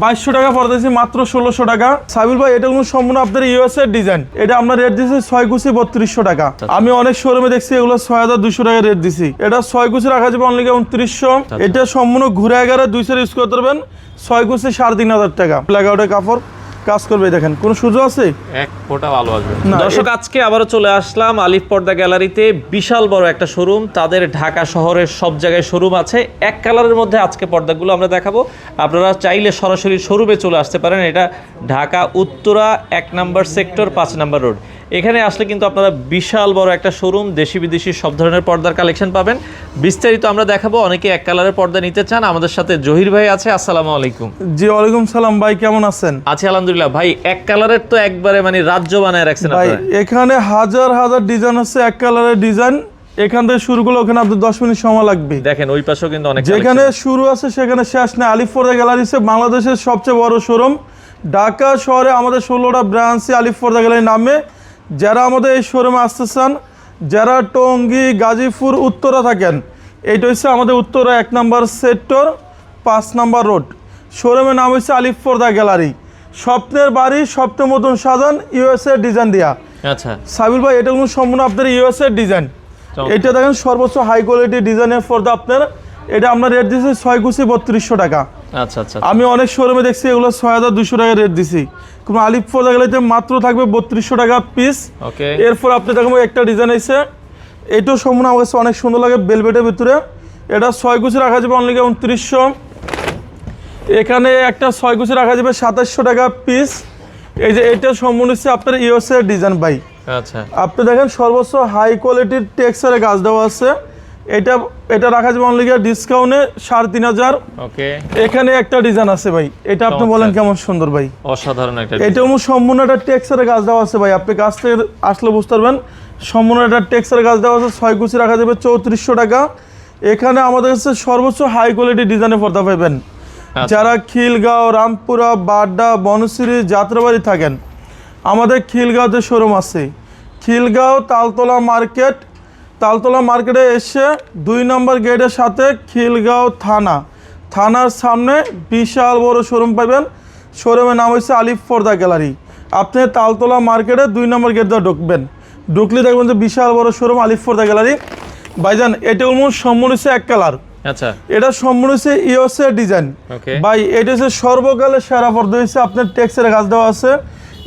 2200 টাকা পড়ে দিয়েছি মাত্র 1600 টাকা। সাবিল ভাই এটা কোনো সম্পূর্ণ আপনার ইউএস এর ডিজাইন, এটা আমরা রেট দিয়েছি 6 কুচি 3200 টাকা। আমি অনেক শোরুমে দেখছি এগুলো 6200 টাকা রেট দিছি, এটা 6 কুচি রাখা যাবে অনলি 2900। এটা সম্পূর্ণ ঘুরে এগারে 200 ইউজ করতে পারবেন, 6 কুচি 3500 টাকা। ব্ল্যাকআউটের কাপড় কাজ করবে, দেখেন কোনো সুযোগ আছে এক ফোঁটা ভালো আসবে। দর্শক আজকে আবারও চলে আসলাম আলিফ পর্দা গ্যালারিতে, বিশাল বড় একটা শোরুম। তাদের ঢাকা শহরের সব জায়গায় শোরুম আছে। এক কালারের মধ্যে আজকে পর্দাগুলো আমরা দেখাবো। আপনারা চাইলে সরাসরি শোরুমে চলে আসতে পারেন। এটা ঢাকা উত্তরা 1 নম্বর সেক্টর 5 নম্বর রোড। এখানে আসলে কিন্তু আপনারা বিশাল বড় একটা শোরুম, দেশি বিদেশি সব ধরনের পর্দার কালেকশন পাবেন। বিস্তারিত আমরা দেখাবো। অনেকে এক কালারের পর্দা নিতে চান। আমাদের সাথে জহির ভাই আছে। আসসালামু আলাইকুম। জি ওয়ালাইকুম সালাম ভাই, কেমন আছেন? আছি আলহামদুলিল্লাহ। ভাই এক কালারের তো একবারে মানে রাজ্য বানায় রাখছেন ভাই, আপনারা। এখানে হাজার হাজার ডিজাইন আছে, এক কালারের ডিজাইন। এখান থেকে শুরু করলে ওখানে আপনার 10 মিনিট সময় লাগবে। দেখেন ওই পাশেও কিন্তু অনেক যেখানে শুরু আছে সেখানে শেষ নেই। আলিফ পর্দা গ্যালারি হচ্ছে বাংলাদেশের সবচেয়ে বড় শোরুম। ঢাকা শহরে আমাদের 16টা ব্রাঞ্চে আলিফ পর্দা গ্যালারি নামে। যারা আমাদের এই শোরুমে আসতে চান, যারা টঙ্গী গাজীপুর উত্তরা থাকেন, এইটা হচ্ছে আমাদের উত্তরা 1 নম্বর সেক্টর 5 নম্বর রোড। শোরুমের নাম হচ্ছে আলিফ পর্দা গ্যালারি। স্বপ্নের বাড়ি, স্বপ্নের মতন সাজান, ইউএসএ ডিজাইন দেয়া। আচ্ছা সাবিল ভাই এটা কোনো সম্পূর্ণ আপনার ইউএসএ ডিজাইন। এটা দেখেন সর্বোচ্চ হাই কোয়ালিটি ডিজাইনের পর্দা আপনার। এটা আমরা রেট দিচ্ছি 6 কুচি 3200 টাকা। আচ্ছা আচ্ছা। আমি অনেক শোরুমে দেখছি এগুলো 6200 টাকা রেট দিছি। কোনো আলিফ পর্দা গেলে মাত্র থাকবে 3200 টাকা পিস। ওকে। এরপর আপনি দেখবেন একটা ডিজাইন আছে, এটাও সম্পূর্ণ আমার কাছে অনেক সুন্দর লাগে, বেলভেটের ভিতরে। এটা 6 কুচি রাখা যাবে অনলি 2900। এখানে একটা 6 কুচি রাখা যাবে 2700 টাকা পিস। এই যে এটা সম্পূর্ণ হচ্ছে আপনার ইউএসএ ডিজাইন ভাই। আচ্ছা। আপনি দেখেন সর্বোচ্চ হাই কোয়ালিটির টেক্সচারে কাজ দেওয়া আছে। এটা রাখা যাবে অনলি ডিসকাউন্টে 3500। ওকে। এখানে একটা ডিজাইন আছে ভাই, এটা আপনি বলেন কেমন সুন্দর ভাই। অসাধারণ একটা এটা সম্পূর্ণ একটা টেক্সচারে কাজ দেওয়া আছে ভাই। আপনি কাছ থেকে আসলে বুঝতে পারবেন সম্পূর্ণ একটা টেক্সচারে কাজ দেওয়া আছে। 6 কুচি রাখা যাবে 3400 টাকা। এখানে আমাদের কাছে সর্বোচ্চ হাই কোয়ালিটি ডিজাইনের পর্দা পাবেন। যারা খিলগাঁও, রামপুরা, বাড্ডা, বনশ্রী, যাত্রাবাড়ি থাকেন, আমাদের খিলগাঁওতে শোরুম আছে। খিলগাঁও তালতলা মার্কেট, তালতলা মার্কেটে এসে 2 নম্বর গেটের সাথে খিলগাঁও থানার সামনে বিশাল বড় শোরুম পাবেন। শোরুমের নাম হচ্ছে আলিফ পর্দা গ্যালারি। আপনি তালতলা মার্কেটে 2 নম্বর গেট দিয়ে ঢুকবেন, ঢুকলে দেখবেন যে বিশাল বড় শোরুম আলিফ পর্দা গ্যালারি। ভাইজান এটা সম্পূর্ণ হচ্ছে এক কালার। আচ্ছা। এটা সম্পূর্ণ হচ্ছে ইউএসএ ডিজাইন ভাই। এটা হচ্ছে সর্বকালের সেরা পর্দা হচ্ছে আপনার টেক্সচারে কাজ দেওয়া আছে।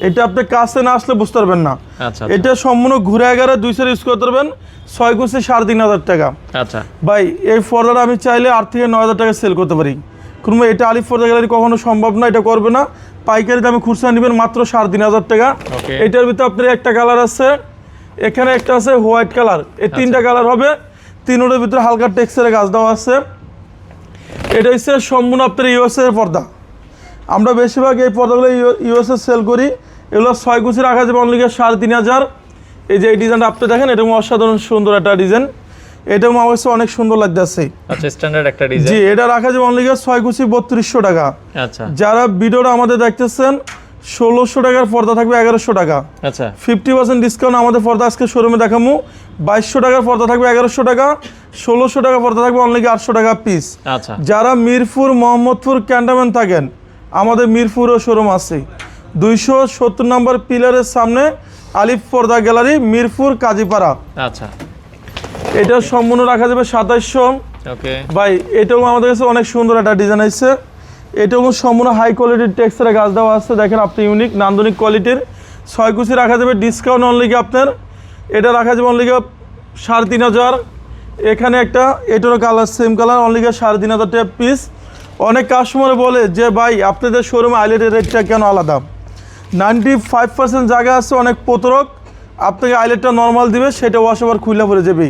এটা আপনি কাছে না আসলে বুঝতে পারবেন না। আচ্ছা। এটা সম্পূর্ণ ঘুরে এগারে 200 ইউজ করতে পারবেন, 6 কুচি 3500 টাকা। আচ্ছা ভাই এই পর্দাটা আমি চাইলে 8 থেকে 9000 টাকা সেল করতে পারি। কোনো এটা আলিফ পর্দা গ্যালারি কখনো সম্ভব না, এটা করবে না। পাইকারি দামে খুচরা নেবেন মাত্র 3500 টাকা। এটার ভিতরে আপনার একটা কালার আছে, এখানে একটা আছে হোয়াইট কালার। এই 3টা কালার হবে, 3টার ভিতরে হালকা টেক্সচারে কাজ দেওয়া আছে। এটা হচ্ছে সম্পূর্ণ আপনার ইউএসএ এর পর্দা। আমরা বেশিরভাগ এই পর্দাগুলো ইউএসএ সেল করি। এগুলো 6 কুচি রাখা যাবে অনলি 3500। এই যে এই ডিজাইনটা আপনি দেখেন, এটা অসাধারণ সুন্দর একটা ডিজাইন। এটা অবশ্যই অনেক সুন্দর লাগতেছে। আচ্ছা, স্ট্যান্ডার্ড একটা ডিজাইন। জি, এটা রাখা যাবে অনলি 6 কুচি 3200 টাকা। আচ্ছা। যারা ভিডিওটা আমাদের দেখতেছেন, 1600 টাকার পর্দা থাকবে 1100 টাকা। আচ্ছা। 50% ডিসকাউন্ট আমাদের পর্দা আজকে শোরুমে দেখাবো। 2200 টাকার পর্দা থাকবে 1100 টাকা। 1600 টাকার পর্দা থাকবে অনলি 800 টাকা পিস। আচ্ছা। যারা মিরপুর, মোহাম্মদপুর, ক্যান্টনমেন্ট থাকেন, আমাদের মিরপুরও শোরুম আছে। 270 নম্বর পিলারের সামনে আলিফ পর্দা গ্যালারি, মিরপুর, কাজীপাড়া। আচ্ছা। এটা সম্পূর্ণ রাখা যাবে 2700। ওকে ভাই এটাও আমাদের কাছে অনেক সুন্দর একটা ডিজাইন আছে। এটাও সম্পূর্ণ হাই কোয়ালিটির টেক্সচারে কাজ দেওয়া আছে। দেখেন আপনি ইউনিক নান্দনিক কোয়ালিটির। 6 কুচি রাখা যাবে ডিসকাউন্ট অনলি আপনার। এটা রাখা যাবে অনলি 3500। এখানে একটা এটারও কালার সেম কালার, অনলি 3500 টাকা পিস। অনেক কাস্টমার বলে যে ভাই আপনাদের শোরুমে আইলেটের রেটটা কেন আলাদা? 95% জায়গা আছে অনেক প্রতারক আপনাকে আইলেটটা নর্মাল দিবে, সেটা ওয়াশ ওভার খুলে পড়ে যাবে।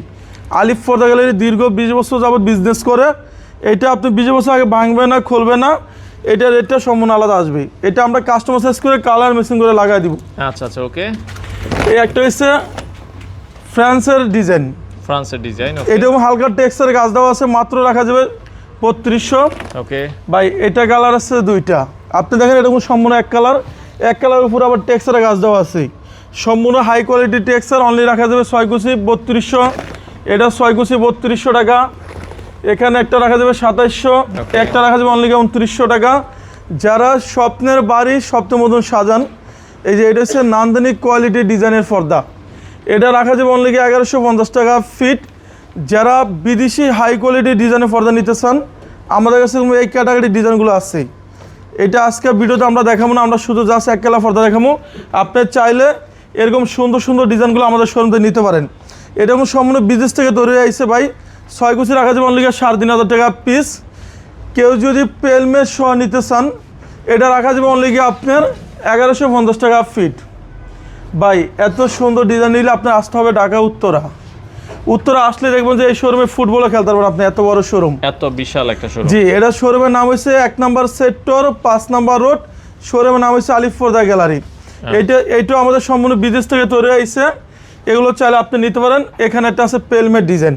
আলিফ পর্দা গ্যালারি দীর্ঘ 20 বছর যাবত বিজনেস করে। এটা আপনি 20 বছর আগে ভাঙবে না, খুলবে না। এটা রেটটা সম্পূর্ণ আলাদা আসবে। এটা আমরা কাস্টমার সাইজ করে কালার মেশিন করে লাগাই দিব। আচ্ছা আচ্ছা। ওকে। এই একটা হচ্ছে ফ্রান্সের ডিজাইন। ফ্রান্সের ডিজাইন। এটাও হালকা টেক্সচারে কাজ দেওয়া আছে, মাত্র রাখা যাবে 3200। ওকে ভাই এটা কালার আছে 2টা। আপনি দেখেন এটা সম্পূর্ণ এক কালার, এক কালারের উপর আবার টেক্সচারে কাজ দেওয়া আছে। সম্পূর্ণ হাই কোয়ালিটি টেক্সচার, অনলি রাখা যাবে 6 কুচি 3200। এটা 6 কুচি 3200 টাকা। এখানে একটা রাখা যাবে 2700, একটা রাখা যাবে অনলি 2900 টাকা। যারা স্বপ্নের বাড়ি স্বপ্নের মতন সাজান, এই যে এটা হচ্ছে নান্দনিক কোয়ালিটি ডিজাইনের পর্দা। এটা রাখা যাবে অনলি 1150 টাকা ফিট। যারা বিদেশি হাই কোয়ালিটি ডিজাইনের পর্দা নিতে চান, আমাদের কাছে এই ক্যাটাগরির ডিজাইনগুলো আছে। এটা আজকে ভিডিওতে আমরা দেখাবো না, আমরা শুধু জাস্ট এক কালার পর্দা দেখাবো। আপনি চাইলে এরকম সুন্দর সুন্দর ডিজাইনগুলো আমাদের শোরুম থেকে নিতে পারেন। এটা কোনো সম্পূর্ণ বিদেশ থেকে তৈরি হয়েছে ভাই। 6 কুচি রাখা যাবে অনলি 3500 টাকা পিস। কেউ যদি পেলমেট সহ নিতে চান, এটা রাখা যাবে অনলি আপনার 1150 টাকা ফিট। ভাই এত সুন্দর ডিজাইন নিলে আপনার আসতে হবে ঢাকা উত্তরা আসলে দেখবেন যে এই শোরুমে ফুটবলও খেলতে পারবেন আপনি, এত বড় শোরুম, এত বিশাল একটা শোরুম। জি, এটা শোরুমের নাম হচ্ছে 1 নম্বর সেক্টর 5 নম্বর রোড। শোরুমের নাম হচ্ছে আলিফ পর্দা গ্যালারি। এইটা আমাদের সম্পূর্ণ বিদেশ থেকে তৈরি হয়েছে। এগুলো চাইলে আপনি নিতে পারেন। এখানে একটা আছে পেলমেট ডিজাইন।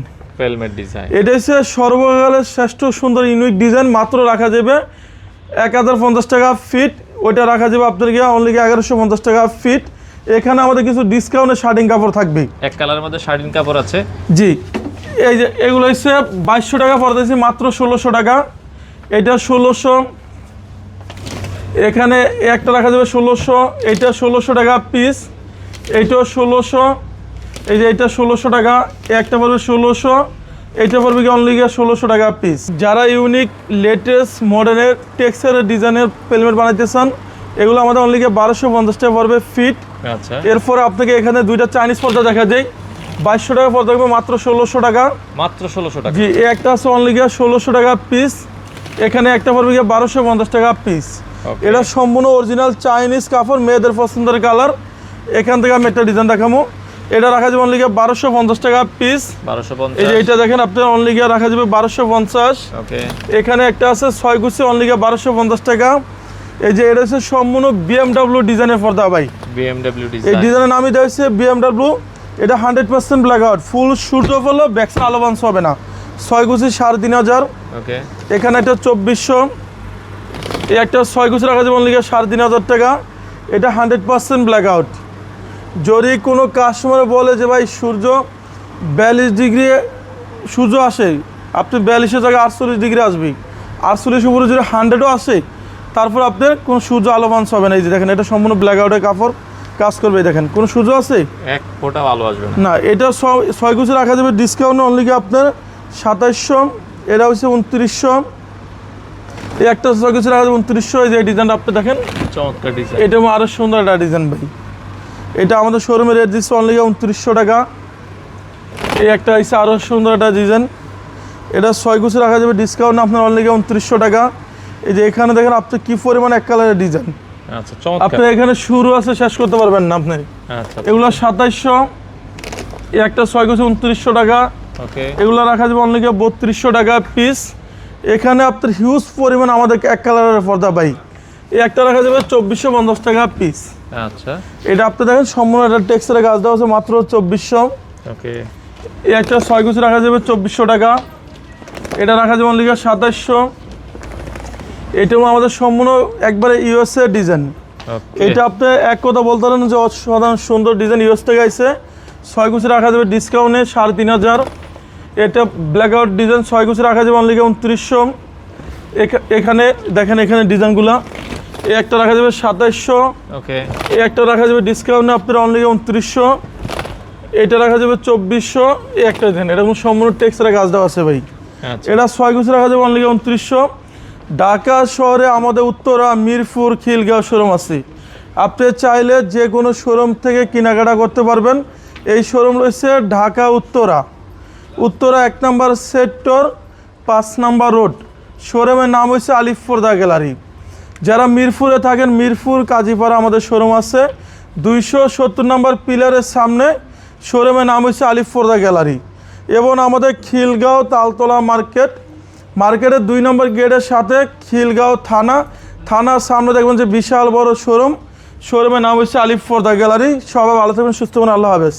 এটা হচ্ছে সর্বকালের শ্রেষ্ঠ সুন্দর ইউনিক ডিজাইন। মাত্র রাখা যাবে 1050 টাকা ফিট। ওইটা রাখা যাবে আপনার গিয়ে অনলি 1150 টাকা ফিট। এখানে আমাদের কিছু ডিসকাউন্টে শার্টিং কাপড় থাকবে। এক কালারের মধ্যে শার্টিং কাপড় আছে। জি, এই যে এগুলো হচ্ছে 2200 টাকা পড়তেছে, মাত্র 1600 টাকা। এটা 1600। এখানে একটা রাখা যাবে 1600। এটা 1600 টাকা পিস। এইটাও 1600। এই যে এটা 1600 টাকা। একটা পড়বে 1600। এইটা পড়বে কি অনলি 1600 টাকা পিস। যারা ইউনিক লেটেস্ট মডার্নের টেক্সচারের ডিজাইনের পেলমেট বানাইতে চান, এগুলো আমাদের অনলি 1250 টাকা পড়বে ফিট। আচ্ছা, এরপরে আপনাকে এখানে দুইটা চাইনিজ পর্দা দেখা যায়। 2200 টাকা পর্দা থাকবে, মাত্র 1600 টাকা। মাত্র 1600 টাকা। জি, একটা আছে অনলি 1600 টাকা পিস। এখানে একটা পড়বে 1250 টাকা পিস। এটা সম্পূর্ণ অরিজিনাল চাইনিজ কাপড়, মেয়েদের পছন্দের কালার। এখান থেকে আমি একটা ডিজাইন দেখাবো। এটা রাখা যাবে অনলি 1250 টাকা পিস। 1250। এই যে এটা দেখেন আপনার অনলি রাখা যাবে 1250। ওকে, এখানে একটা আছে 6 গুছি অনলি 1250 টাকা। এই যে এটা হচ্ছে সম্পূর্ণ BMW ডিজাইনের পর্দা ভাই। BMW এই ডিজাইন। ডিজাইনের নামই দেওয়া হচ্ছে BMW। এটা 100% ব্ল্যাক আউট, ফুল সূর্য হলো ব্যাকসাইড আলো বান্স হবে না। 6 গুছি 3500। ওকে, এখানে একটা 2400। এই একটা 6 গুছি রাখা যাবে অনলি 3500 টাকা। এটা 100% ব্ল্যাক আউট। যদি কোনো কাস্টমার বলে যে ভাই সূর্য 42 ডিগ্রি সূর্য আসে, আপনি 42-এর জায়গায় 48 ডিগ্রি আসবে। 48 উপরে যদি 100ও আসে, তারপর আপনার কোনো সূর্য আলো বান্স হবে না। এই যে দেখেন এটা সম্পূর্ণ ব্ল্যাক আউটের কাপড়, কাজ করবে। দেখেন কোনো সূর্য আছে, এক ফোঁটা আলো আসবে না। এটা 6 গুছি রাখা যাবে ডিসকাউন্ট অনলি আপনার 2700। এটা হচ্ছে 2900। এই একটা 6 গুছি রাখা যাবে 2900। এই যে ডিজাইনটা আপনি দেখেন, চমৎকার ডিজাইন। এটা আরও সুন্দর একটা ডিজাইন ভাই। এটা আমাদের শোরুমে রেট দিচ্ছে অনলি 2900 টাকা। এই একটা হচ্ছে আরও সুন্দর একটা ডিজাইন। এটা 6 গুছি রাখা যাবে ডিসকাউন্ট আপনার অনলি 2900 টাকা। এই যে এখানে দেখেন আপনি কি পরিমাণ এক কালারের ডিজাইন। আচ্ছা, চমৎকার। আপনি এখানে শুরু আছে, শেষ করতে পারবেন না আপনি। আচ্ছা, এগুলো 2700। এই একটা 6 গুছি 2900 টাকা। ওকে, এগুলো রাখা যাবে অনলি 3200 টাকা পিস। এখানে আপনার হিউজ পরিমাণ আমাদের এক কালারের পর্দা ভাই। এই একটা রাখা যাবে 2450 টাকা পিস। আচ্ছা, এটা আপনি দেখেন সম্পূর্ণ একটা টেক্সচারের কাজ দেওয়া আছে, মাত্র 2400। ওকে, এই একটা 6 গুছি রাখা যাবে 2400 টাকা। এটা রাখা যাবে অনলি 2700। এটাও আমাদের সম্পূর্ণ একবারে USA ডিজাইন। এটা আপনি এক কথা বলতে পারেন যে অসাধারণ সুন্দর ডিজাইন, ইউএস থেকে আইছে। 6 গুছি রাখা যাবে ডিসকাউন্টে 3500। এটা ব্ল্যাক আউট ডিজাইন, 6 গুছি রাখা যাবে অনলি 2900। এখানে দেখেন এখানে ডিজাইনগুলো। এই একটা রাখা যাবে 2700। ওকে, এই একটা রাখা যাবে ডিসকাউন্টে আপনার অনলি 2900। এটা রাখা যাবে 2400। এই একটা দেখেন, এটা কোনো সম্পূর্ণ টেক্সচারের কাজ দেওয়া আছে ভাই। আচ্ছা, এটা 6 গুছি রাখা যাবে অনলি 2900। ঢাকা শহরে আমাদের উত্তরা, মিরপুর, খিলগাঁও শোরুম আছে। আপনি চাইলে যে কোনো শোরুম থেকে কেনাকাটা করতে পারবেন। এই শোরুম রয়েছে ঢাকা উত্তরা 1 নম্বর সেক্টর 5 নম্বর রোড। শোরুমের নাম হচ্ছে আলিফ পর্দা গ্যালারি। যারা মিরপুরে থাকেন, মিরপুর কাজীপাড়া আমাদের শোরুম আছে। 270 নম্বর পিলারের সামনে শোরুমের নাম হচ্ছে আলিফ পর্দা গ্যালারি। এবং আমাদের খিলগাঁও তালতলা মার্কেটের 2 নম্বর গেটের সাথে খিলগাঁও থানার সামনে দেখবেন যে বিশাল বড় শোরুমের নাম হচ্ছে আলিফ পর্দা গ্যালারি। সবাই ভালো থাকবেন, সুস্থ থাকবেন, আল্লাহ হাফেজ।